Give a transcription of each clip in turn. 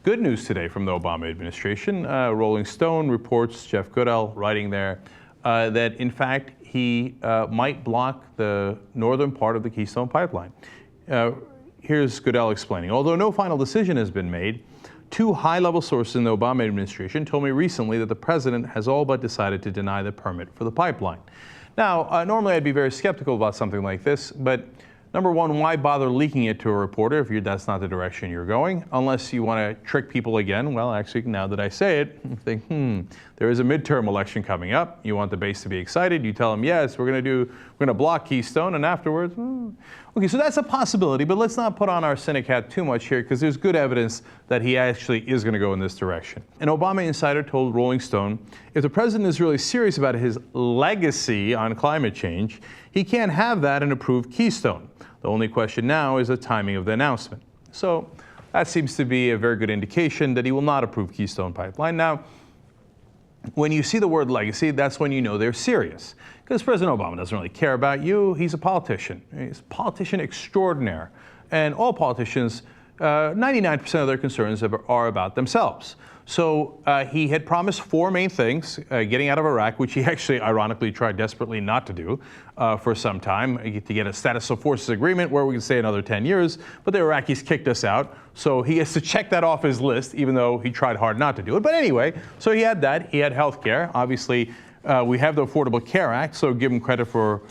Good news today from the Obama administration. Rolling Stone reports, Jeff Goodell writing there, that in fact he might block the northern part of the Keystone pipeline. Here's Goodell explaining. Although no final decision has been made, two high-level sources in the Obama administration told me recently that the president has all but decided to deny the permit for the pipeline. Now, normally I'd be very skeptical about something like this, but number one, why bother leaking it to a reporter if that's not the direction you're going? Unless you want to trick people again. Well, actually, now that I say it, you think, there is a midterm election coming up. You want the base to be excited. You tell them, yes, we're going to block Keystone, and afterwards, Okay, so that's a possibility, but let's not put on our cynic hat too much here, because there's good evidence that he actually is going to go in this direction. An Obama insider told Rolling Stone, if the president is really serious about his legacy on climate change, he can't have that and approve Keystone. The only question now is the timing of the announcement. So that seems to be a very good indication that he will not approve Keystone Pipeline. Now, when you see the word legacy, that's when you know they're serious. Because President Obama doesn't really care about you. He's a politician. He's a politician extraordinaire. And all politicians, 99% of their concerns are about themselves. So he had promised four main things, getting out of Iraq, which he actually ironically tried desperately not to do for some time, to get a status of forces agreement where we can stay another 10 years. But the Iraqis kicked us out. So he has to check that off his list, even though he tried hard not to do it. But anyway, so he had that. He had health care. Obviously, we have the Affordable Care Act, so give him credit for,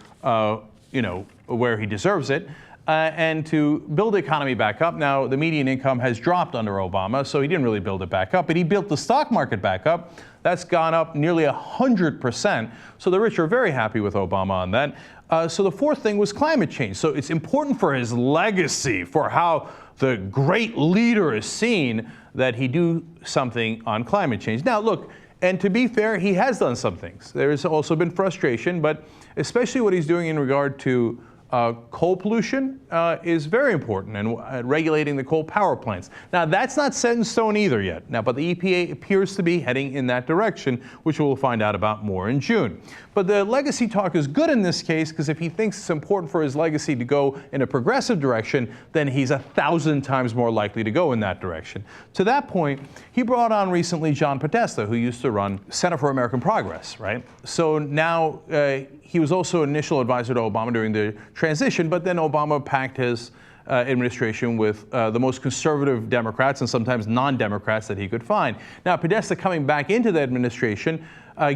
where he deserves it. And to build the economy back up. Now, the median income has dropped under Obama, so he didn't really build it back up, but he built the stock market back up. That's gone up nearly 100%. So the rich are very happy with Obama on that. So the fourth thing was climate change. So it's important for his legacy, for how the great leader is seen, that he do something on climate change. Now, look, and to be fair, he has done some things. There's also been frustration, but especially what he's doing in regard to coal pollution is very important, and regulating the coal power plants. Now, that's not set in stone either yet. Now, but the EPA appears to be heading in that direction, which we'll find out about more in June. But the legacy talk is good in this case, because if he thinks it's important for his legacy to go in a progressive direction, then he's 1,000 times more likely to go in that direction. To that point, he brought on recently John Podesta, who used to run Center for American Progress, right? So now he was also initial advisor to Obama during the transition, but then Obama packed his administration with the most conservative Democrats and sometimes non-Democrats that he could find. Now, Podesta coming back into the administration,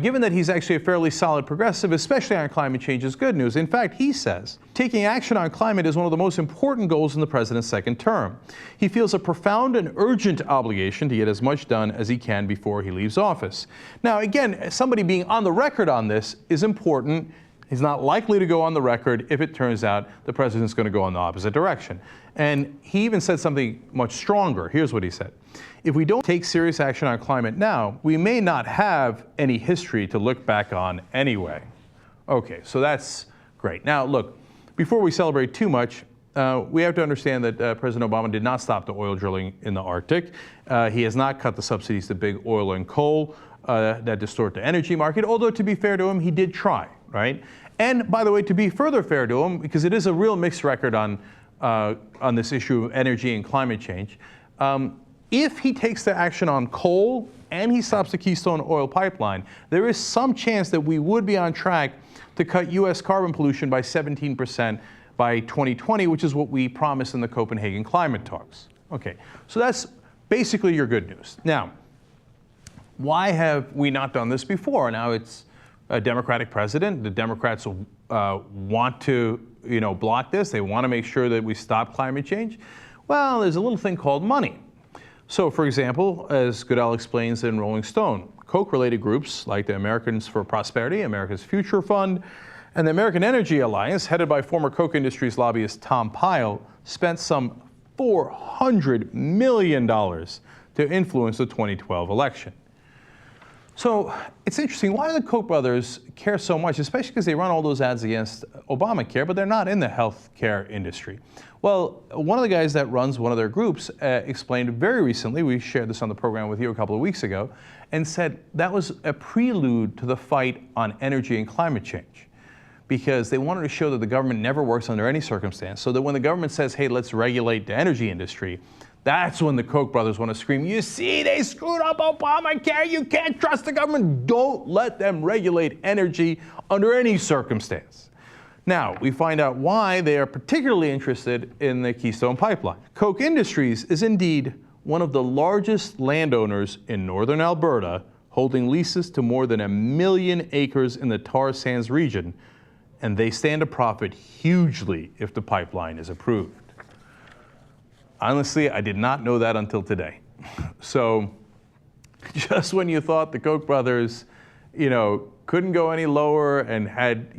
given that he's actually a fairly solid progressive, especially on climate change, is good news. In fact, he says, taking action on climate is one of the most important goals in the president's second term. He feels a profound and urgent obligation to get as much done as he can before he leaves office. Now, again, somebody being on the record on this is important. He's not likely to go on the record if it turns out the president's going to go in the opposite direction. And he even said something much stronger. Here's what he said. If we don't take serious action on climate now, we may not have any history to look back on anyway. Okay, so that's great. Now, look, before we celebrate too much, we have to understand that President Obama did not stop the oil drilling in the Arctic. He has not cut the subsidies to big oil and coal that distort the energy market, although to be fair to him, he did try. Right? And by the way, to be further fair to him, because it is a real mixed record on this issue of energy and climate change, if he takes the action on coal and he stops the Keystone oil pipeline, there is some chance that we would be on track to cut U.S. carbon pollution by 17% by 2020, which is what we promised in the Copenhagen climate talks. Okay, so that's basically your good news. Now, why have we not done this before? Now it's a Democratic president. The Democrats want to, block this. They want to make sure that we stop climate change. Well, there's a little thing called money. So, for example, as Goodell explains in Rolling Stone, Koch-related groups like the Americans for Prosperity, America's Future Fund, and the American Energy Alliance, headed by former Koch Industries lobbyist Tom Pyle, spent some $400 million to influence the 2012 election. So it's interesting, why do the Koch brothers care so much, especially because they run all those ads against Obamacare, but they're not in the health care industry? Well, one of the guys that runs one of their groups explained very recently, we shared this on the program with you a couple of weeks ago, and said that was a prelude to the fight on energy and climate change. Because they wanted to show that the government never works under any circumstance, so that when the government says, hey, let's regulate the energy industry, That's when the Koch brothers want to scream, you see, they screwed up Obamacare. You can't trust the government. Don't let them regulate energy under any circumstance. Now, we find out why they are particularly interested in the Keystone Pipeline. Koch Industries is indeed one of the largest landowners in northern Alberta, holding leases to more than 1 million acres in the tar sands region, and they stand to profit hugely if the pipeline is approved. Honestly, I did not know that until today. So just when you thought the Koch brothers, couldn't go any lower and had,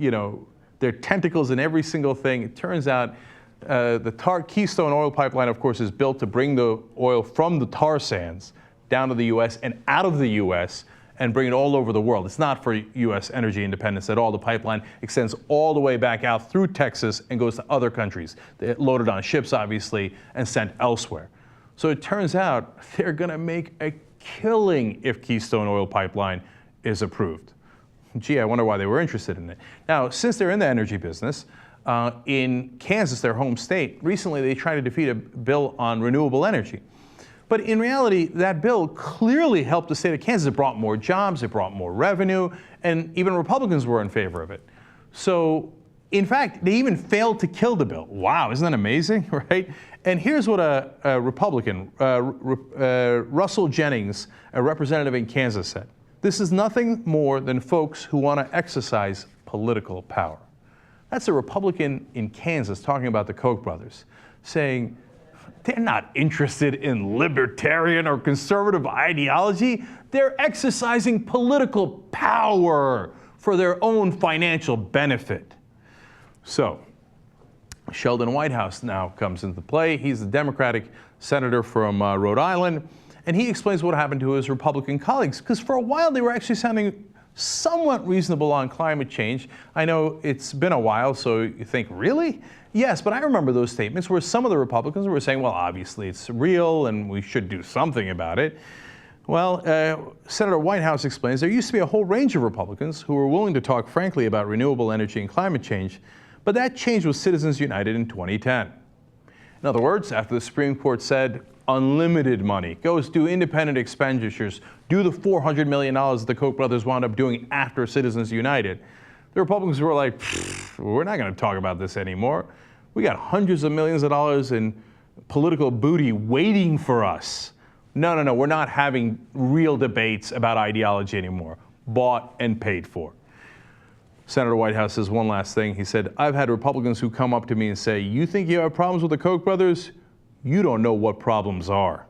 their tentacles in every single thing, it turns out the Keystone oil pipeline, of course, is built to bring the oil from the tar sands down to the U.S. and out of the U.S. and bring it all over the world. It's not for U.S. energy independence at all. The pipeline extends all the way back out through Texas and goes to other countries. They're loaded on ships, obviously, and sent elsewhere. So it turns out they're going to make a killing if Keystone oil pipeline is approved. Gee, I wonder why they were interested in it. Now, since they're in the energy business, in Kansas, their home state, recently they tried to defeat a bill on renewable energy. But in reality, that bill clearly helped the state of Kansas. It brought more jobs, it brought more revenue, and even Republicans were in favor of it. So, in fact, they even failed to kill the bill. Wow, isn't that amazing, right? And here's what a Republican, Russell Jennings, a representative in Kansas, said. This is nothing more than folks who want to exercise political power. That's a Republican in Kansas talking about the Koch brothers, saying, they're not interested in libertarian or conservative ideology. They're exercising political power for their own financial benefit. So, Sheldon Whitehouse now comes into play. He's the Democratic senator from Rhode Island, and he explains what happened to his Republican colleagues, because for a while they were actually sounding somewhat reasonable on climate change. I know it's been a while, so you think, really? Yes, but I remember those statements where some of the Republicans were saying, well, obviously it's real and we should do something about it. Well, Senator Whitehouse explains there used to be a whole range of Republicans who were willing to talk frankly about renewable energy and climate change, but that changed with Citizens United in 2010. In other words, after the Supreme Court said unlimited money goes to independent expenditures, do the $400 million that the Koch brothers wound up doing after Citizens United, the Republicans were like, we're not going to talk about this anymore. We got hundreds of millions of dollars in political booty waiting for us. No, we're not having real debates about ideology anymore. Bought and paid for. Senator Whitehouse says one last thing. He said, I've had Republicans who come up to me and say, you think you have problems with the Koch brothers? You don't know what problems are.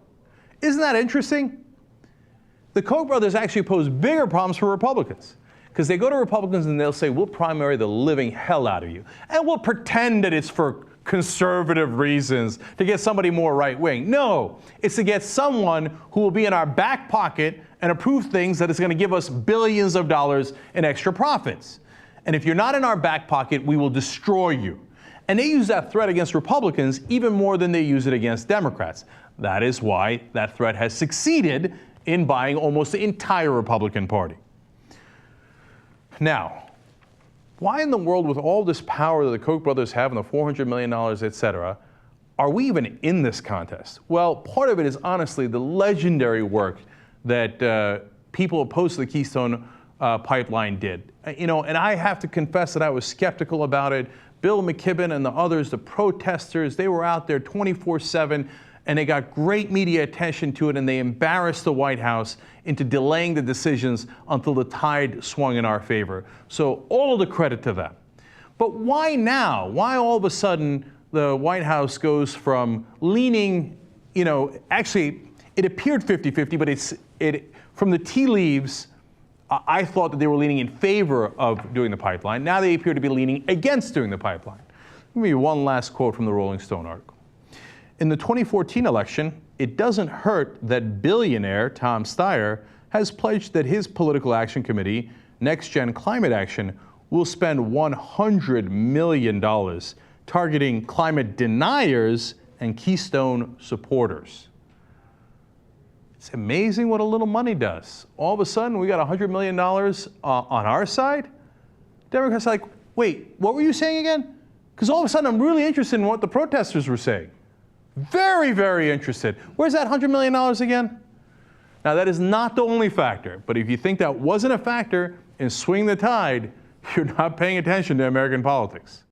Isn't that interesting? The Koch brothers actually pose bigger problems for Republicans. Because they go to Republicans and they'll say, we'll primary the living hell out of you. And we'll pretend that it's for conservative reasons, to get somebody more right-wing. No, it's to get someone who will be in our back pocket and approve things that is going to give us billions of dollars in extra profits. And if you're not in our back pocket, we will destroy you. And they use that threat against Republicans even more than they use it against Democrats. That is why that threat has succeeded in buying almost the entire Republican Party. Now, why in the world, with all this power that the Koch brothers have and the $400 million, et cetera, are we even in this contest? Well, part of it is honestly the legendary work that people opposed to the Keystone pipeline did. And I have to confess that I was skeptical about it. Bill McKibben and the others, the protesters, they were out there 24/7. And they got great media attention to it, and they embarrassed the White House into delaying the decisions until the tide swung in our favor. So all of the credit to them. But why now? Why all of a sudden the White House goes from leaning, actually it appeared 50-50, but from the tea leaves, I thought that they were leaning in favor of doing the pipeline. Now they appear to be leaning against doing the pipeline. Let me give you one last quote from the Rolling Stone article. In the 2014 election, it doesn't hurt that billionaire Tom Steyer has pledged that his political action committee, Next Gen Climate Action, will spend $100 million targeting climate deniers and Keystone supporters. It's amazing what a little money does. All of a sudden, we got $100 million on our side. Democrats are like, wait, what were you saying again? Because all of a sudden, I'm really interested in what the protesters were saying. Very, very interested. Where's that $100 million again? Now, that is not the only factor, but if you think that wasn't a factor in swinging the tide, you're not paying attention to American politics.